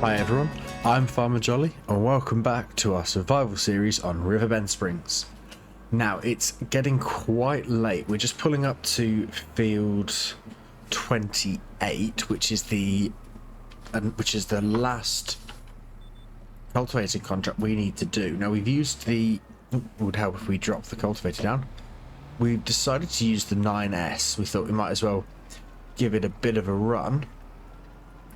Hi everyone, I'm Farmer Jolly and welcome back to our survival series on Riverbend Springs. Now it's getting quite late, we're just pulling up to field 28, which is the last cultivating contract we need to do. Now we've used it would help if we drop the cultivator down. We've decided to use the 9S. We thought we might as well give it a bit of a run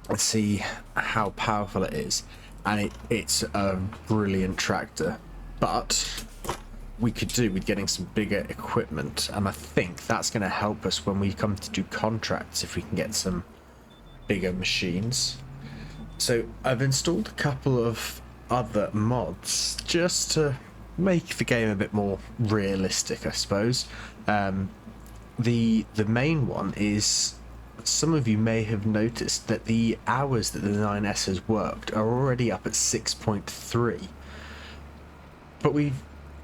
and see how powerful it is, and it's a brilliant tractor, but we could do with getting some bigger equipment, and I think that's going to help us when we come to do contracts if we can get some bigger machines. So I've installed a couple of other mods just to make the game a bit more realistic, I suppose. The main one is, some of you may have noticed that the hours that the 9S has worked are already up at 6.3, but we've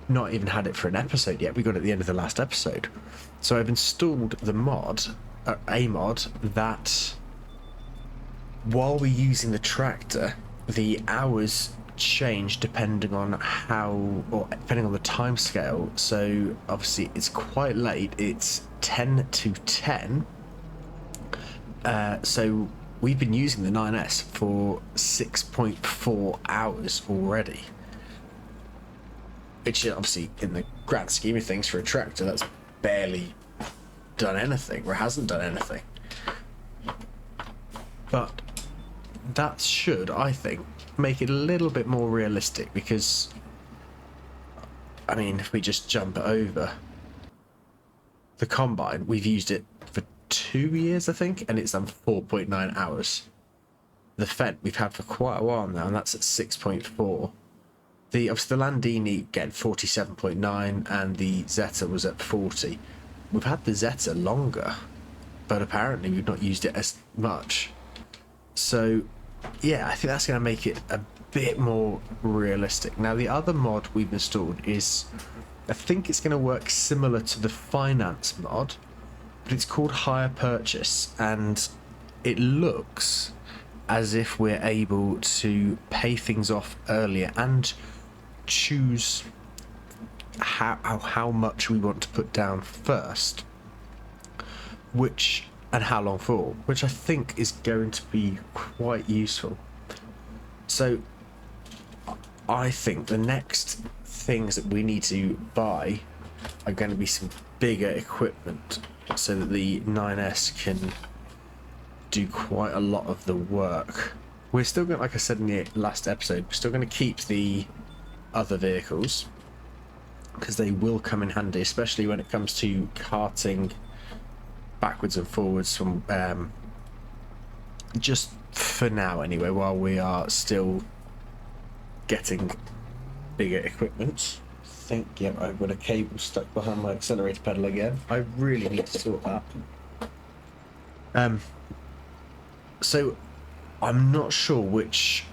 not even had it for an episode yet. We got it at the end of the last episode. So I've installed the mod, a mod that while we're using the tractor, the hours change depending on depending on the time scale. So obviously it's quite late, it's 10 to 10. So we've been using the 9S for 6.4 hours already, which obviously in the grand scheme of things for a tractor, that's barely done anything, or hasn't done anything. But that should, I think, make it a little bit more realistic, because I mean, if we just jump over the combine, we've used it for 2 years, I think, and it's done 4.9 hours. The Fed we've had for quite a while now, and that's at 6.4. The Landini get 47.9, and the Zeta was at 40. We've had the Zeta longer, but apparently we've not used it as much. So yeah, I think that's going to make it a bit more realistic. Now the other mod we've installed is, I think it's going to work similar to the finance mod, but it's called hire purchase, and it looks as if we're able to pay things off earlier and choose how much we want to put down first, and how long for, which I think is going to be quite useful. So I think the next things that we need to buy are going to be some bigger equipment, so that the 9S can do quite a lot of the work. We're still going, like I said in the last episode, we're still going to keep the other vehicles, because they will come in handy, especially when it comes to carting backwards and forwards from just for now anyway, while we are still getting bigger equipment. I think, yeah, I've got a cable stuck behind my accelerator pedal again. I really need to sort that. So I'm not sure which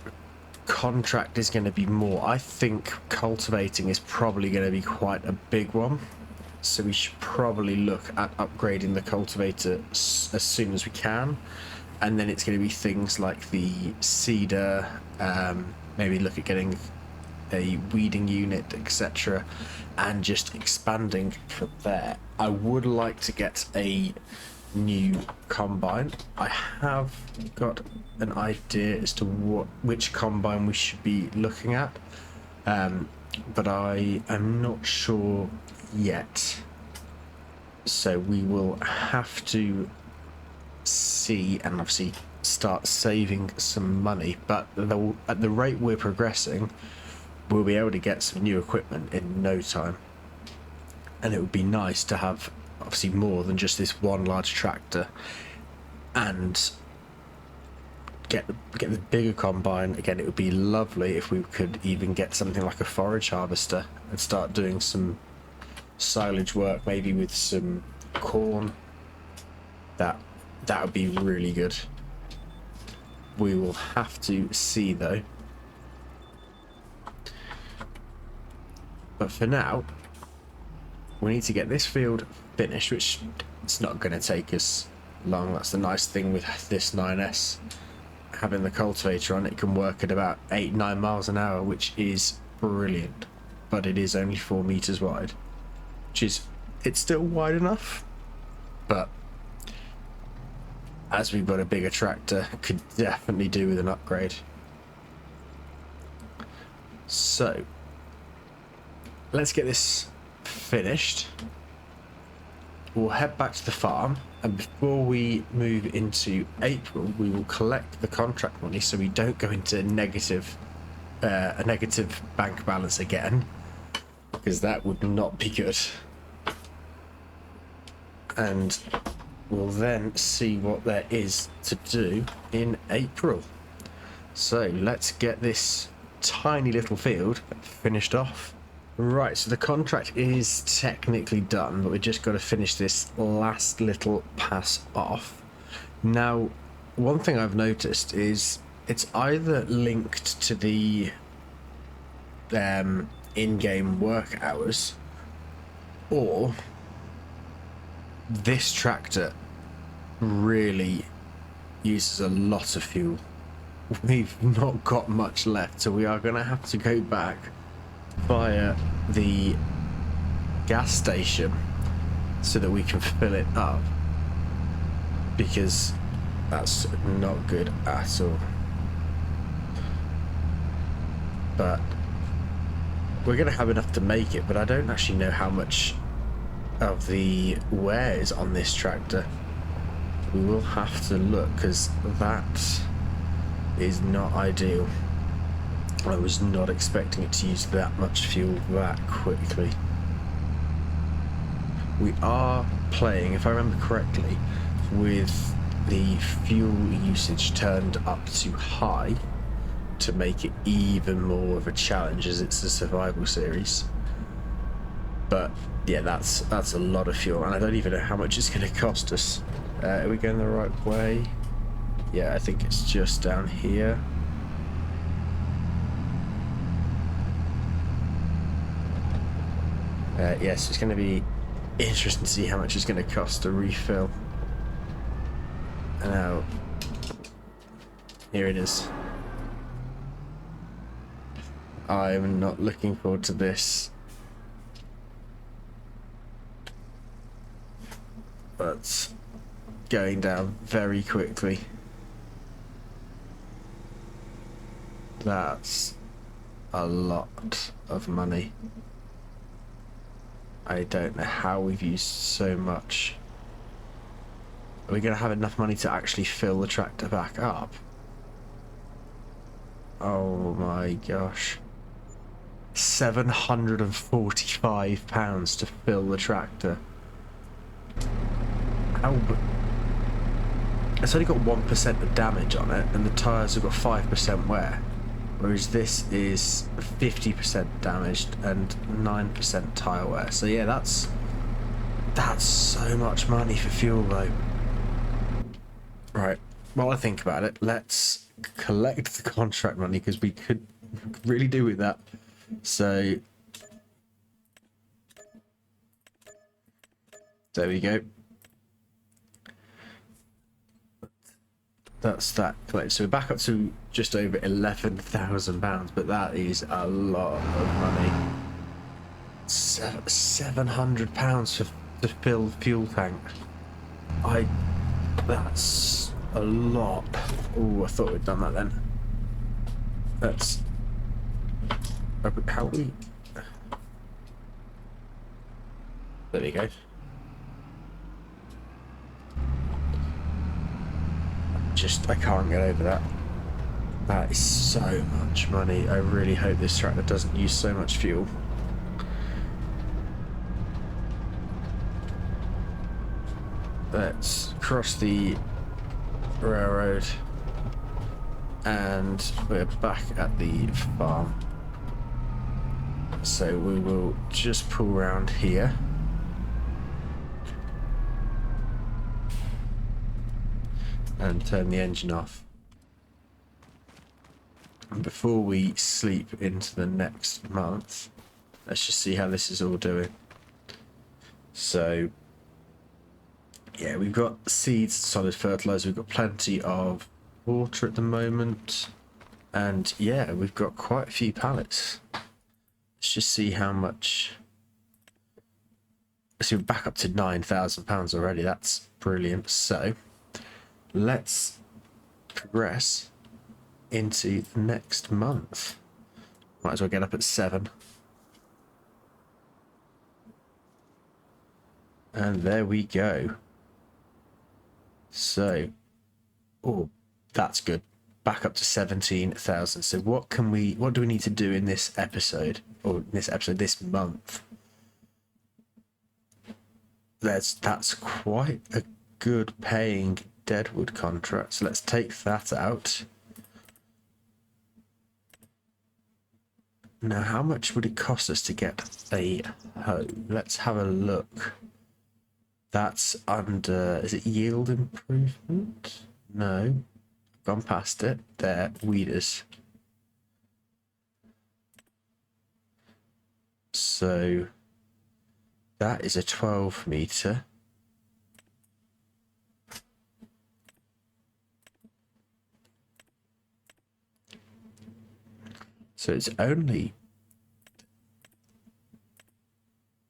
contract is going to be more. I think cultivating is probably going to be quite a big one, so we should probably look at upgrading the cultivator as soon as we can, and then it's going to be things like the seeder, maybe look at getting a weeding unit, etc., and just expanding from there. I would like to get a new combine. I have got an idea as to which combine we should be looking at, but I am not sure yet, so we will have to see and obviously start saving some money. But at the rate we're progressing, we'll be able to get some new equipment in no time, and it would be nice to have obviously more than just this one large tractor, and get the bigger combine. Again, it would be lovely if we could even get something like a forage harvester and start doing some silage work, maybe with some corn. That would be really good. We will have to see though. But for now, we need to get this field finished, which it's not going to take us long. That's the nice thing with this 9S. having the cultivator on, it can work at about 8-9 miles an hour, which is brilliant. But it is only 4 meters wide, which is, it's still wide enough, but as we've got a bigger tractor, could definitely do with an upgrade. So let's get this finished. We'll head back to the farm, and before we move into April, we will collect the contract money so we don't go into a negative bank balance again, because that would not be good. And we'll then see what there is to do in April. So let's get this tiny little field finished off. Right, so the contract is technically done, but we just got to finish this last little pass off. Now, one thing I've noticed is it's either linked to the in-game work hours, or this tractor really uses a lot of fuel. We've not got much left, so we are going to have to go back via the gas station so that we can fill it up, because that's not good at all. But we're going to have enough to make it, but I don't actually know how much of the wear is on this tractor. We will have to look, because that is not ideal. I was not expecting it to use that much fuel that quickly. We are playing, if I remember correctly, with the fuel usage turned up to high to make it even more of a challenge, as it's a survival series. But yeah, that's a lot of fuel, and I don't even know how much it's going to cost us. Are we going the right way? Yeah, I think it's just down here. Yes, it's going to be interesting to see how much it's going to cost to refill. Now, here it is. I'm not looking forward to this, but going down very quickly. That's a lot of money. I don't know how we've used so much. Are we going to have enough money to actually fill the tractor back up? Oh my gosh. £745 to fill the tractor. How? It's only got 1% of damage on it, and the tyres have got 5% wear. Whereas this is 50% damaged and 9% tyre wear. So yeah, that's so much money for fuel though. Right, while I think about it, let's collect the contract money, because we could really do with that. So there we go. That's that collected. So we're back up to just over £11,000, but that is a lot of money. £700 to fill the fuel tank. That's a lot. Oh, I thought we'd done that then. That's how we. There we go. I can't get over that. That is so much money. I really hope this tractor doesn't use so much fuel. Let's cross the railroad, and we're back at the farm. So we will just pull around here. And turn the engine off. And before we sleep into the next month, let's just see how this is all doing. So yeah, we've got seeds, solid fertilizer, we've got plenty of water at the moment. And yeah, we've got quite a few pallets. Let's just see how much. So we're back up to £9,000 already. That's brilliant. So let's progress into the next month. Might as well get up at 7. And there we go. So, oh, that's good. Back up to 17,000. So what do we need to do in this episode, this month? That's quite a good paying deadwood contract. So let's take that out. Now, how much would it cost us to get a hoe? Let's have a look. That's under, is it yield improvement? No, gone past it. There, weeders. So that is a 12 meter. So it's only,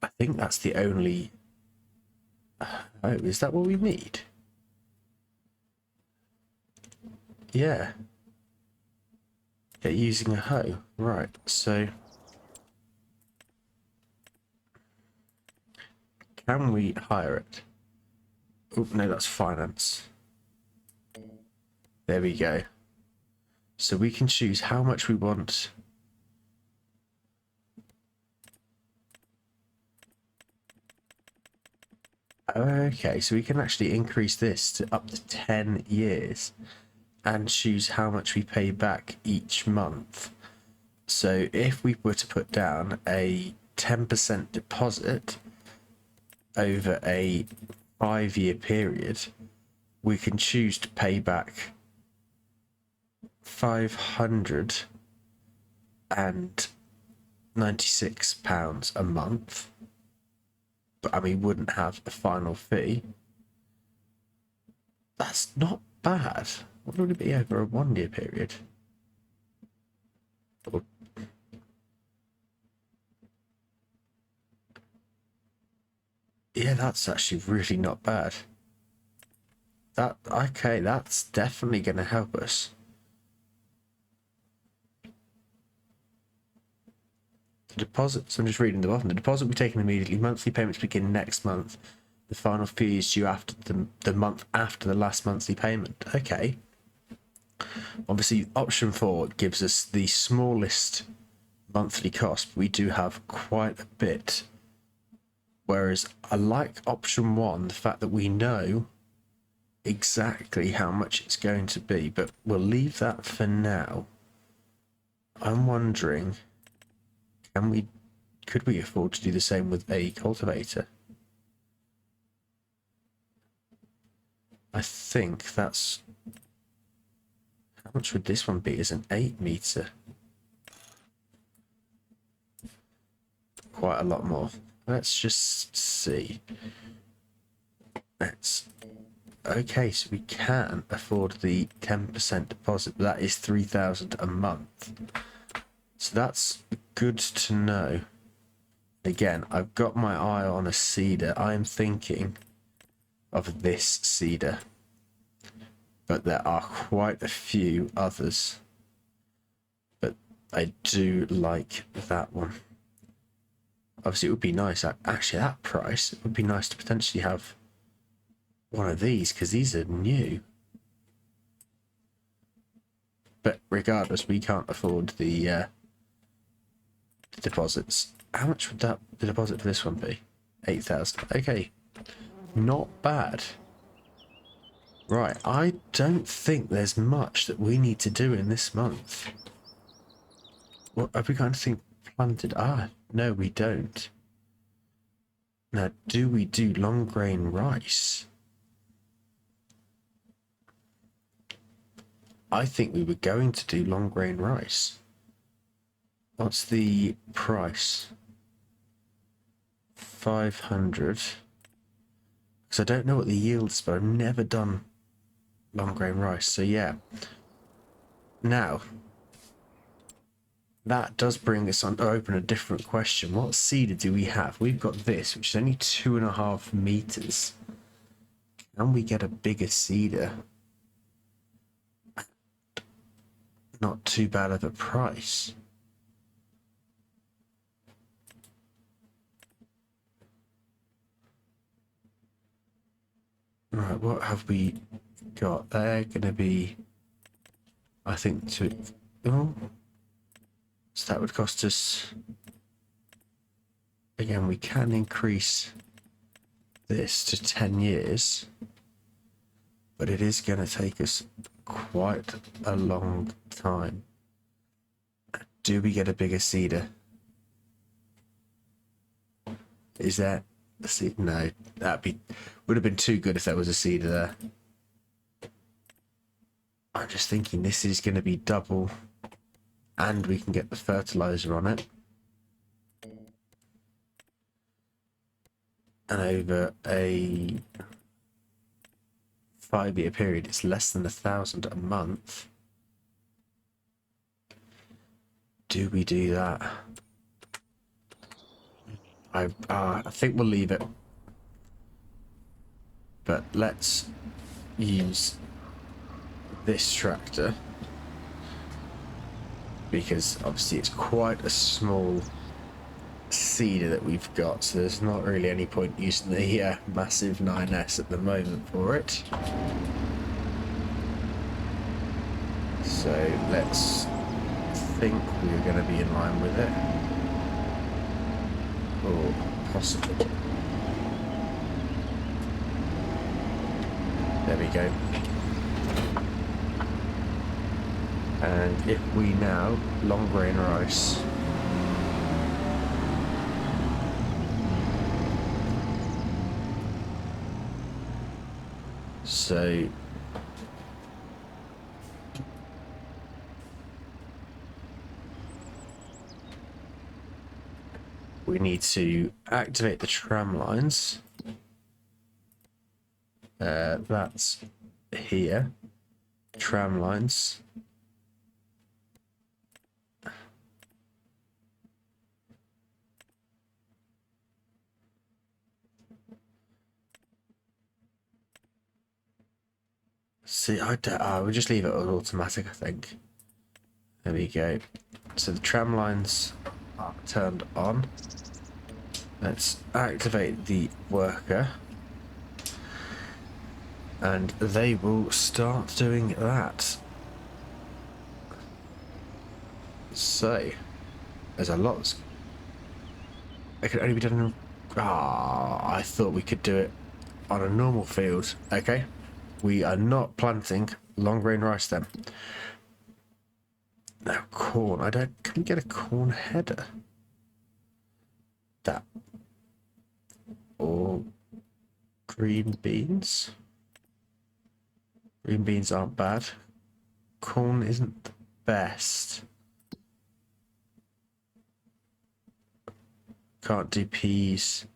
I think that's the only, oh, is that what we need? Yeah. Yeah, using a hoe. Right, so can we hire it? Oh, no, that's finance. There we go. So we can choose how much we want. Okay, so we can actually increase this to up to 10 years and choose how much we pay back each month. So if we were to put down a 10% deposit over a 5-year period, we can choose to pay back £596 a month. But we wouldn't have a final fee. That's not bad. What would it be over a 1-year period? Or... yeah, that's actually really not bad. Okay, that's definitely going to help us. The deposits, I'm just reading the bottom. The deposit will be taken immediately. Monthly payments begin next month. The final fee is due after the month after the last monthly payment. Okay. Obviously, option 4 gives us the smallest monthly cost. But we do have quite a bit. Whereas I like option 1, the fact that we know exactly how much it's going to be. But we'll leave that for now. I'm wondering... could we afford to do the same with a cultivator? I think that's, how much would this one be as an 8 meter? Quite a lot more. Let's just see. Okay, so we can afford the 10% deposit, but that is 3,000 a month. So that's good to know. Again, I've got my eye on a seeder. I am thinking of this seeder, but there are quite a few others. But I do like that one. Obviously, it would be nice. Actually, that price, it would be nice to potentially have one of these, because these are new. But regardless, we can't afford the deposits. How much would the deposit for this one be? 8,000. Okay, not bad. Right, I don't think there's much that we need to do in this month. What have we got anything planted? No, we don't. Now, do we do long grain rice? I think we were going to do long grain rice. What's the price? 500. Because I don't know what the yield is, but I've never done long grain rice. So yeah. Now, that does bring us on to open a different question. What seeder do we have? We've got this, which is only 2.5 meters. Can we get a bigger seeder? Not too bad of a price. Right, what have we got? They're going to be, I think, oh, so that would cost us, again, we can increase this to 10 years, but it is going to take us quite a long time. Do we get a bigger seeder? Is that the seed? No, would have been too good if there was a seeder there. I'm just thinking this is going to be double, and we can get the fertilizer on it. And over a 5-year period, it's less than 1,000 a month. Do we do that? I think we'll leave it. But let's use this tractor, because obviously it's quite a small seeder that we've got, so there's not really any point using the massive 9S at the moment for it. So let's think we're going to be in line with it, or possibly. There we go. And if we now long grain rice, so we need to activate the tram lines. That's here. Tram lines. See, I would just leave it as automatic, I think. There we go. So the tram lines are turned on. Let's activate the worker, and they will start doing that. So there's a lot. It can only be done in... I thought we could do it on a normal field. Okay, we are not planting long grain rice then. Now corn, can we get a corn header? That. Or green beans. Green beans aren't bad. Corn isn't the best. Can't do peas.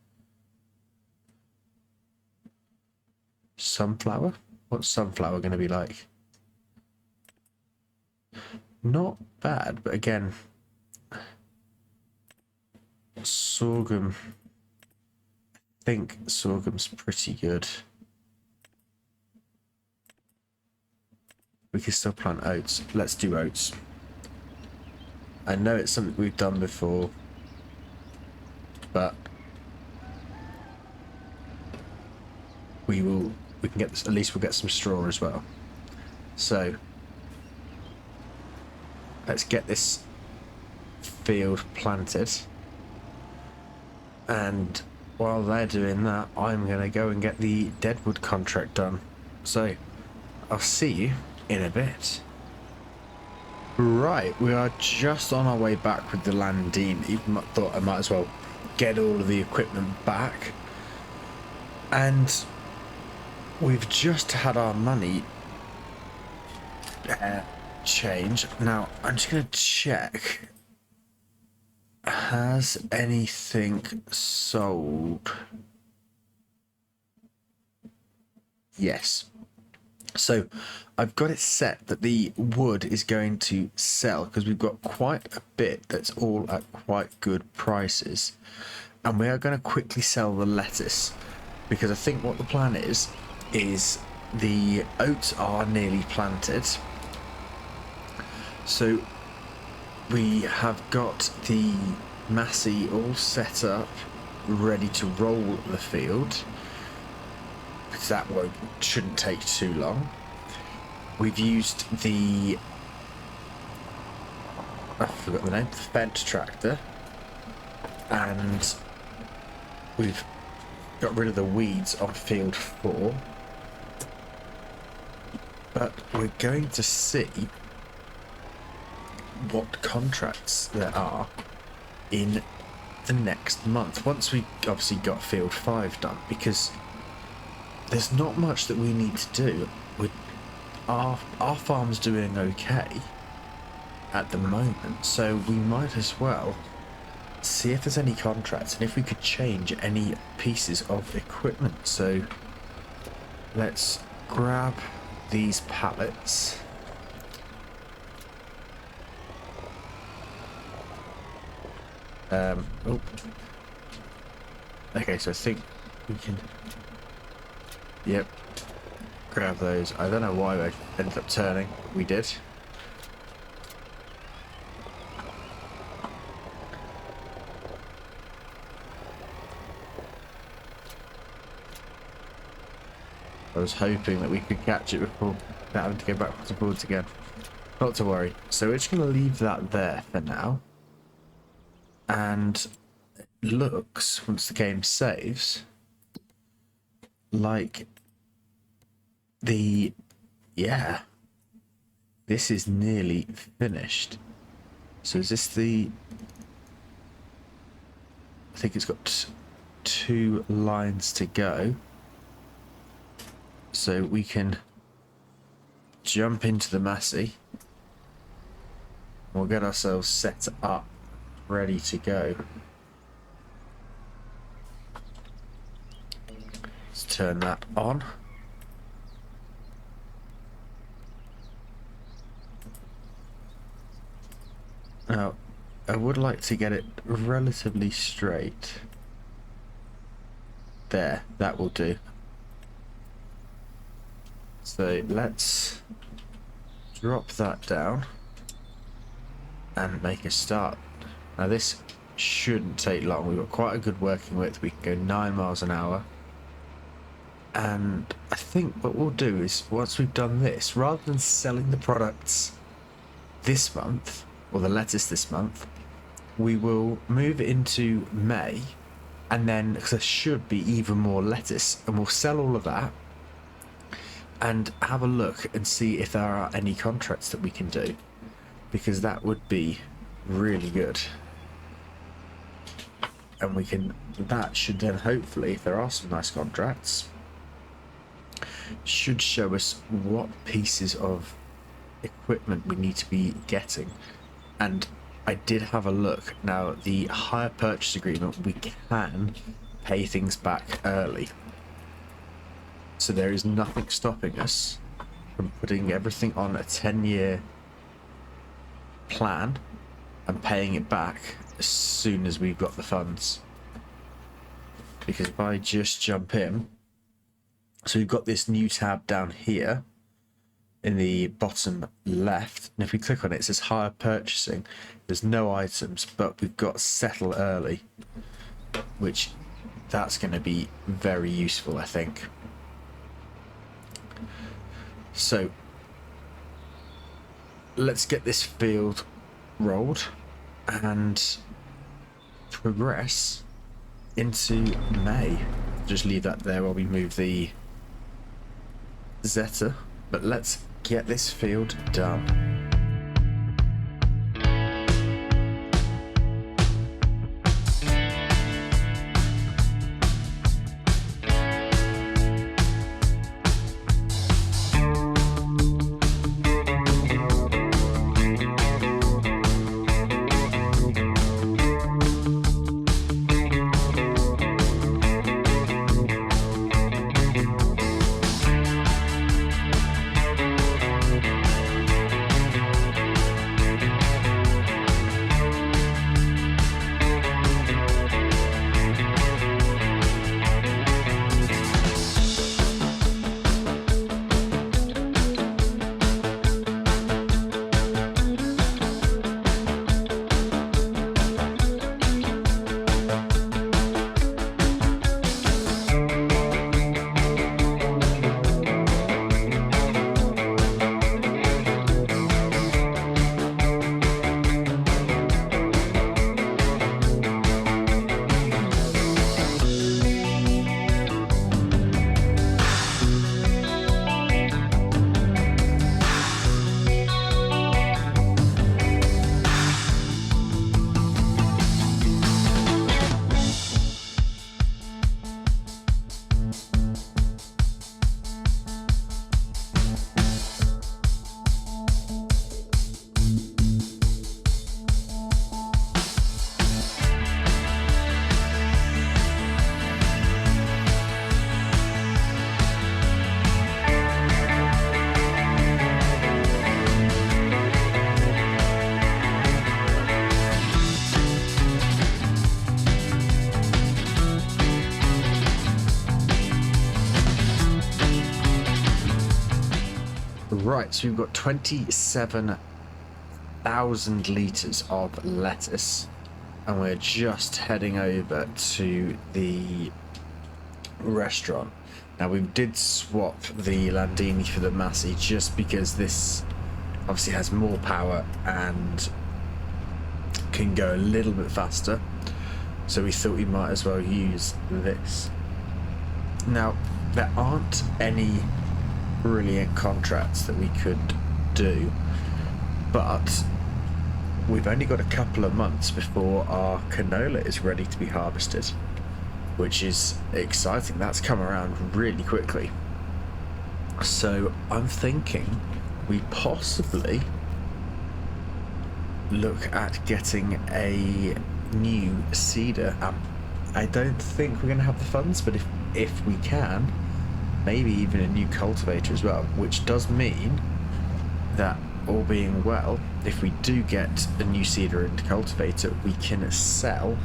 Sunflower? What's sunflower going to be like? Not bad, but again, sorghum. I think sorghum's pretty good. We can still plant oats. Let's do oats. I know it's something we've done before, but we can get this, at least we'll get some straw as well. So let's get this field planted, and while they're doing that, I'm going to go and get the deadwood contract done. So I'll see you in a bit. Right, we are just on our way back with the Landini. Thought I might as well get all of the equipment back, and we've just had our money change. Now I'm just going to check. Has anything sold? Yes. So I've got it set that the wood is going to sell because we've got quite a bit that's all at quite good prices. And we are going to quickly sell the lettuce because I think what the plan is the oats are nearly planted. So we have got the Massey all set up, ready to roll the field. Because that shouldn't take too long. We've used the, I forgot the name, fed tractor, and we've got rid of the weeds on field 4. But we're going to see what contracts there are in the next month once we obviously got field 5 done, because there's not much that we need to do. Our farm's doing okay at the moment, so we might as well see if there's any contracts and if we could change any pieces of equipment. So let's grab these pallets. Oh. Okay, so I think we can... Yep. Grab those. I don't know why I ended up turning, but we did. I was hoping that we could catch it before having to go back to the boards again. Not to worry. So we're just going to leave that there for now. And it looks, once the game saves, like yeah, this is nearly finished. So is this the, I think it's got 2 lines to go. So we can jump into the Massey. We'll get ourselves set up, ready to go. Let's turn that on. Now, I would like to get it relatively straight. There, that will do. So let's drop that down and make a start. Now this shouldn't take long. We've got quite a good working width. We can go 9 miles an hour. And I think what we'll do is, once we've done this, rather than selling the products this month, or the lettuce this month, we will move into May, and then, because there should be even more lettuce, and we'll sell all of that and have a look and see if there are any contracts that we can do, because that would be really good. And we can, that should then hopefully, if there are some nice contracts, should show us what pieces of equipment we need to be getting. And I did have a look. Now, the hire purchase agreement, we can pay things back early. So there is nothing stopping us from putting everything on a 10-year plan and paying it back as soon as we've got the funds. Because if I just jump in, so we've got this new tab down here in the bottom left, and if we click on it, it says hire purchasing. There's no items, but we've got settle early, which that's going to be very useful, I think. So let's get this field rolled and progress into May. Just leave that there while we move the Zeta, but let's get this field done. Right, so we've got 27,000 litres of lettuce, and we're just heading over to the restaurant. Now, we did swap the Landini for the Massey just because this obviously has more power and can go a little bit faster, so we thought we might as well use this. Now, there aren't any brilliant contracts that we could do, but we've only got a couple of months before our canola is ready to be harvested, which is exciting. That's come around really quickly. So I'm thinking we possibly look at getting a new seeder. I don't think we're going to have the funds, but if we can, maybe even a new cultivator as well, which does mean that, all being well, if we do get a new seeder and cultivator, we can sell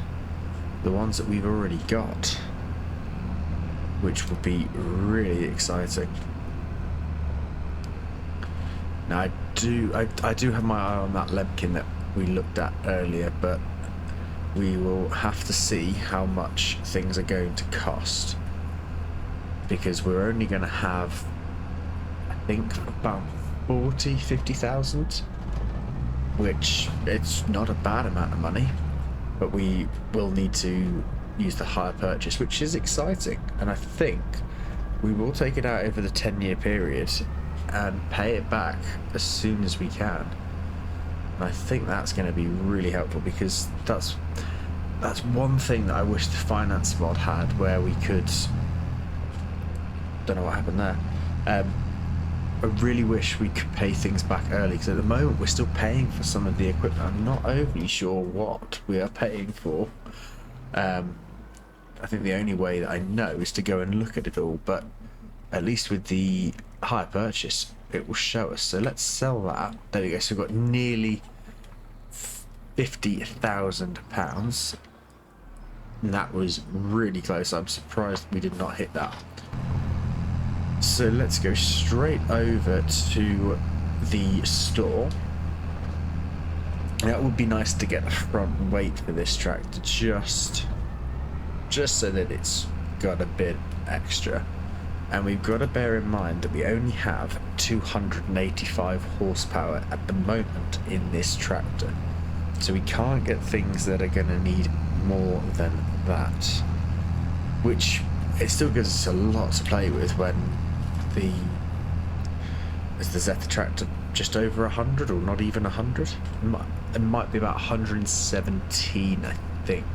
the ones that we've already got, which would be really exciting. Now, I do have my eye on that Lemkin that we looked at earlier, but we will have to see how much things are going to cost, because we're only going to have, I think, about 50,000, which it's not a bad amount of money, but we will need to use the hire purchase, which is exciting, and I think we will take it out over the 10-year period and pay it back as soon as we can. And I think that's going to be really helpful, because that's one thing that I wish the finance mod had, where we could, don't know what happened there, I really wish we could pay things back early, because at the moment we're still paying for some of the equipment. I'm not overly sure what we are paying for. I think the only way that I know is to go and look at it all, but at least with the hire purchase it will show us. So let's sell that. There we go. So we've got nearly £50,000, and that was really close. I'm surprised we did not hit that. So let's go straight over to the store. Now, it would be nice to get a front weight for this tractor, just so that it's got a bit extra. And we've got to bear in mind that we only have 285 horsepower at the moment in this tractor, so we can't get things that are going to need more than that, which it still gives us a lot to play with when is the Zeta tractor just over 100, or not even 100? It might be about 117, I think.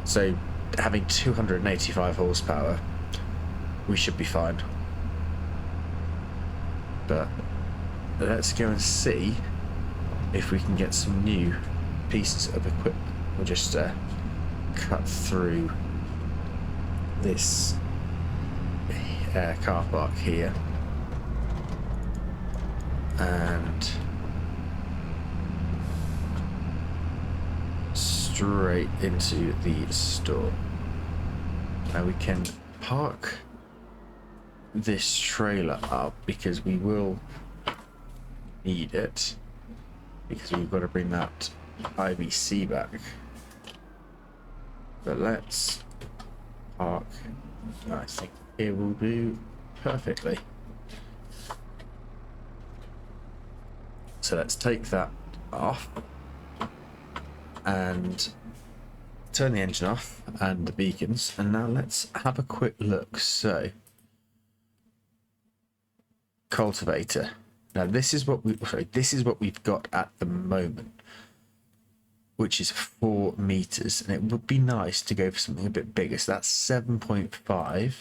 So having 285 horsepower, we should be fine. But let's go and see if we can get some new pieces of equipment. We'll just cut through this car park here and straight into the store. Now we can park this trailer up, because we will need it, because we've got to bring that IBC back. But let's park, I think it will do perfectly. So let's take that off and turn the engine off and the beacons, and now let's have a quick look. So cultivator. Now this is what we've got at the moment, which is 4 meters, and it would be nice to go for something a bit bigger. So that's 7.5.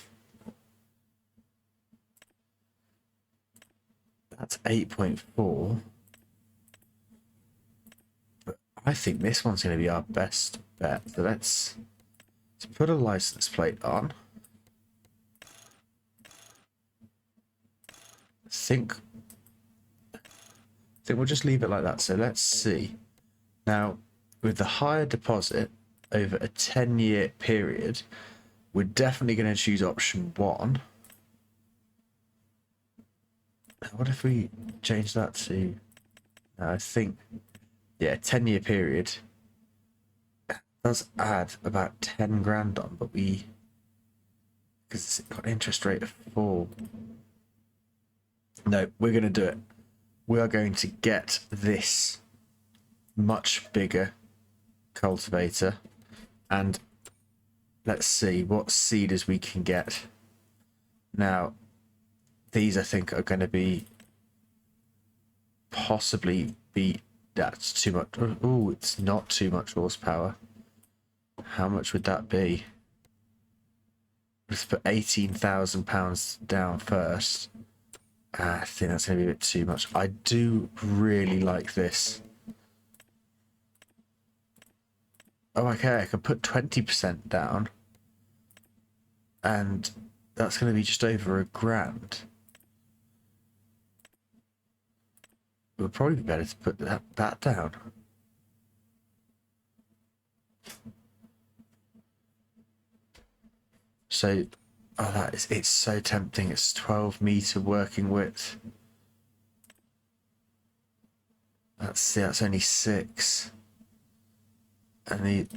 That's 8.4. But I think this one's going to be our best bet. So let's put a license plate on. I think we'll just leave it like that. So let's see. Now, with the higher deposit over a 10-year period, we're definitely going to choose option 1. What if we change that to, I think, yeah, 10-year period. Does add about 10 grand on, but because it's got an interest rate of 4. No, we're going to do it. We are going to get this much bigger cultivator, and let's see what seeders we can get. Now, these I think are going to be possibly be, that's too much. Oh, it's not too much horsepower. How much would that be? Let's put £18,000 down first. I think that's going to be a bit too much. I do really like this. Oh, okay, I can put 20% down. And that's going to be just over £1,000. It would probably be better to put that down. So, oh, it's so tempting. It's 12-meter working width. That's only 6. And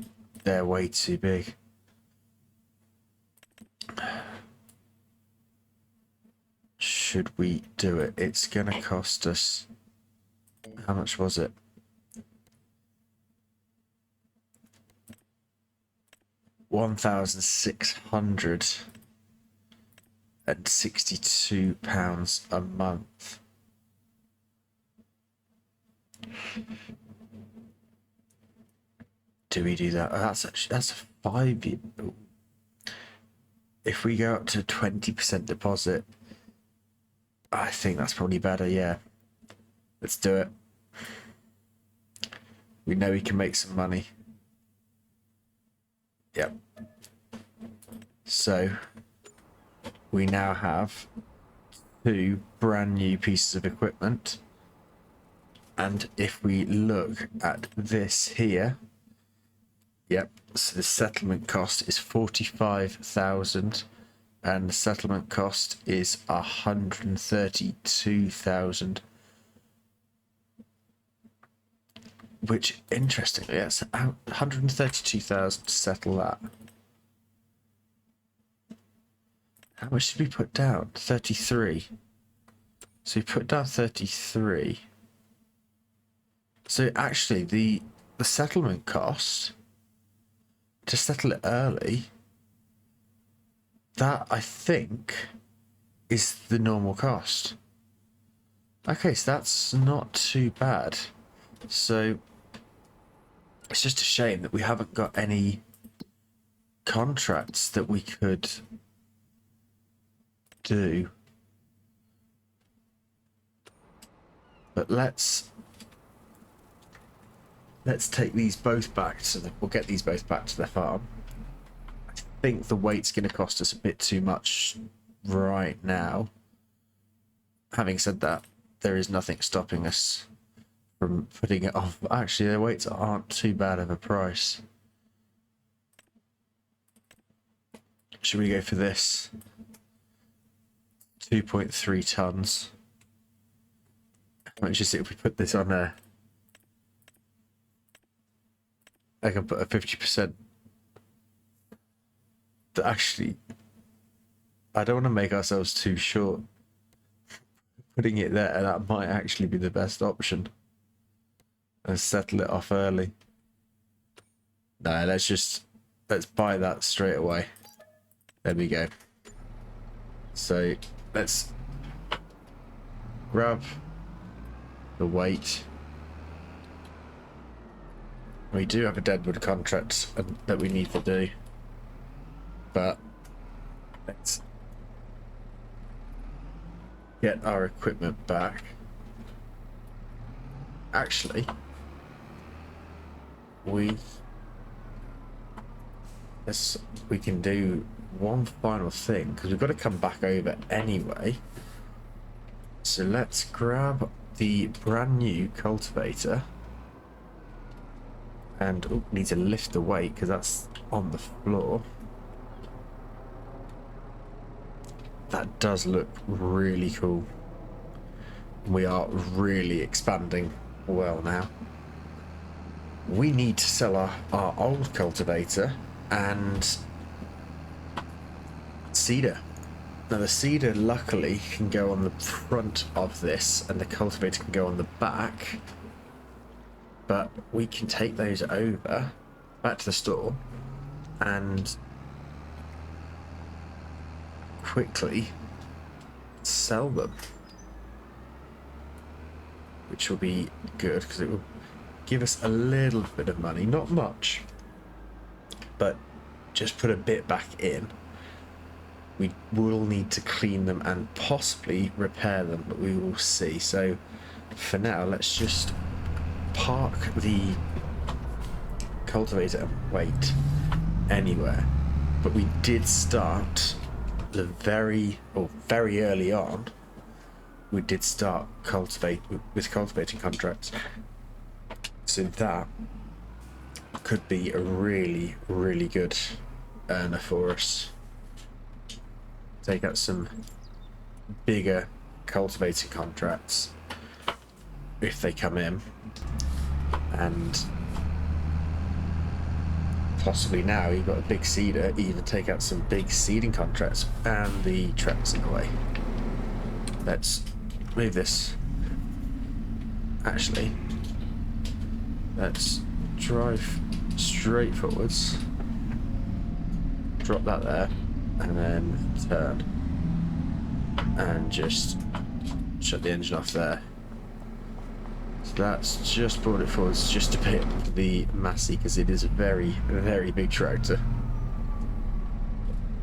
they're way too big. Should we do it? It's gonna cost us, how much was it? £1,662 a month. Do we do that? Oh, that's a 5-year. If we go up to 20% deposit, I think that's probably better. Yeah, let's do it. We know we can make some money. Yep. So we now have 2 brand new pieces of equipment, and if we look at this here, yep, so the settlement cost is 45,000 and the settlement cost is 132,000, which interestingly, that's 132,000 to settle that. How much did we put down? 33. So we put down 33. So actually the settlement cost to settle it early, that I think is the normal cost. Okay, so that's not too bad. So it's just a shame that we haven't got any contracts that we could do. But let's take these both back to we'll get these both back to the farm. I think the weight's going to cost us a bit too much right now. Having said that, there is nothing stopping us from putting it off. Actually, the weights aren't too bad of a price. Should we go for this? 2.3 tons. How much is it if we put this on there? I can put a 50%. Actually, I don't want to make ourselves too short. Putting it there, that might actually be the best option. And settle it off early. No, let's buy that straight away. There we go. So let's grab the weight. We do have a deadwood contract that we need to do, but let's get our equipment back. Actually, we can do one final thing because we've got to come back over anyway. So let's grab the brand new cultivator. And need to lift the weight because that's on the floor. That does look really cool. We are really expanding well now. We need to sell our old cultivator and seeder. Now the seeder luckily can go on the front of this and the cultivator can go on the back, but we can take those over back to the store and quickly sell them, which will be good because it will give us a little bit of money, not much, but just put a bit back in. We will need to clean them and possibly repair them, but we will see. So for now, let's just park the cultivator and wait anywhere. But we did start very early on. We did start with cultivating contracts. So that could be a really, really good earner for us. Take out some bigger cultivating contracts if they come in, and possibly now you've got a big seeder, even take out some big seeding contracts. And the truck's in the way. Let's move this. Actually, let's drive straight forwards, drop that there, and then turn and just shut the engine off there. So that's just brought it forwards just a bit for the Massey, because it is a very, very big tractor.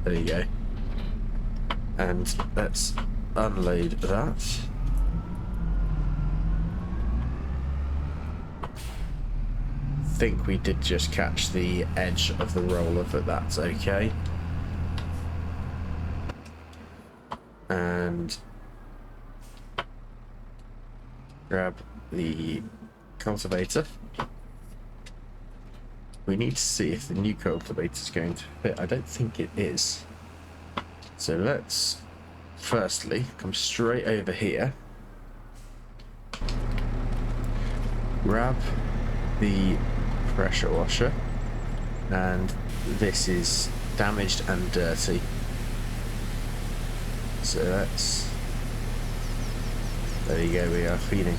There you go. And let's unload that. I think we did just catch the edge of the roller, but that's okay. And grab the cultivator. We need to see if the new cultivator is going to fit. I don't think it is. So let's firstly come straight over here, grab the pressure washer, and this is damaged and dirty. So that's, there you go, we are cleaning.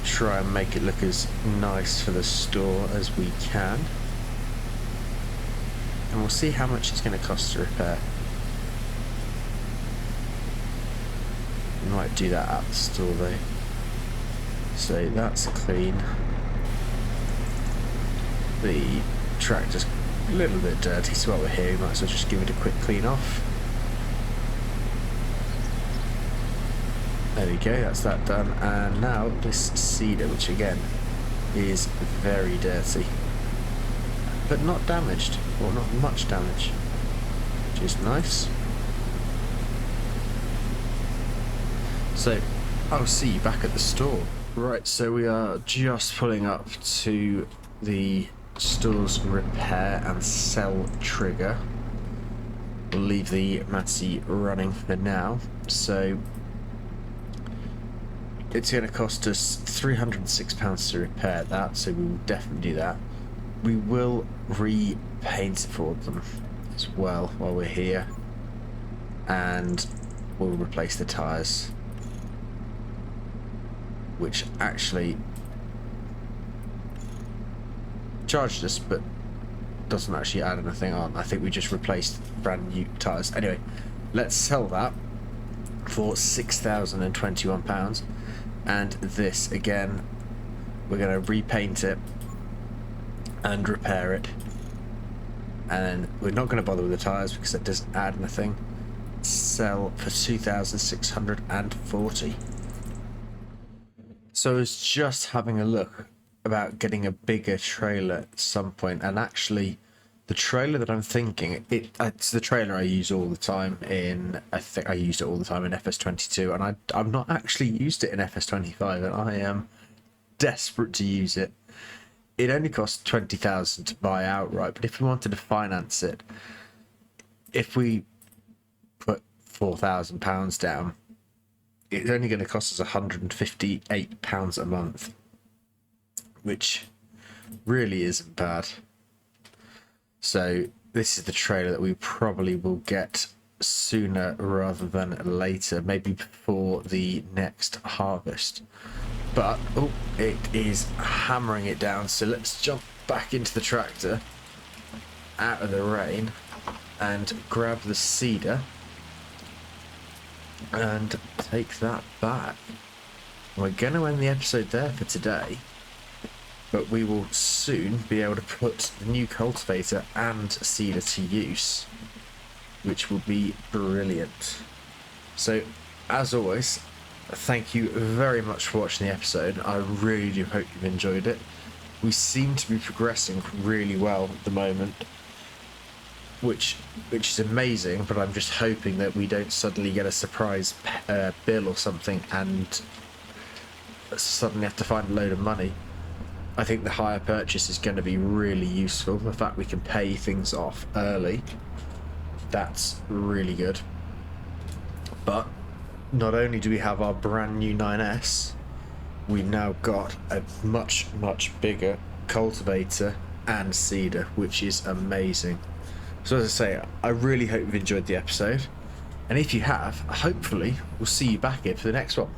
Try and make it look as nice for the store as we can. And we'll see how much it's going to cost to repair. We might do that at the store though. So that's clean. The tractor's a little bit dirty, so while we're here we might as well just give it a quick clean off. There we go, that's that done. And now this seeder, which again is very dirty, but not damaged, or not much damage, which is nice. So I'll see you back at the store. Right, so we are just pulling up to the store's repair and sell trigger. We'll leave the Massey running for now. So it's going to cost us £306 to repair that, so we will definitely do that. We will repaint it for them as well while we're here, and we'll replace the tyres, which actually charged us but doesn't actually add anything on. I think we just replaced brand new tyres. Anyway, let's sell that for £6,021, and this again we're going to repaint it and repair it, and then we're not going to bother with the tyres because it doesn't add anything. Sell for £2,640. So I was just having a look about getting a bigger trailer at some point, and actually the trailer that I'm thinking, it's the trailer I use all the time in, I think I used it all the time in FS22, and I've not actually used it in FS25, and I am desperate to use it. It only costs $20,000 to buy outright, but if we wanted to finance it, if we put £4,000 down, it's only going to cost us £158 a month, which really isn't bad. So this is the trailer that we probably will get sooner rather than later, maybe before the next harvest. But oh, it is hammering it down, so let's jump back into the tractor out of the rain and grab the seeder and take that back. We're going to end the episode there for today, but we will soon be able to put the new cultivator and seeder to use, which will be brilliant. So, as always, thank you very much for watching the episode. I really do hope you've enjoyed it. We seem to be progressing really well at the moment, which is amazing, but I'm just hoping that we don't suddenly get a surprise bill or something and suddenly have to find a load of money. I think the hire purchase is going to be really useful. The fact we can pay things off early, that's really good. But not only do we have our brand new 9S, we've now got a much bigger cultivator and seeder, which is amazing. So as I say, I really hope you've enjoyed the episode, and if you have, hopefully we'll see you back here for the next one.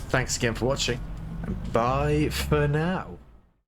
Thanks again for watching, and bye for now.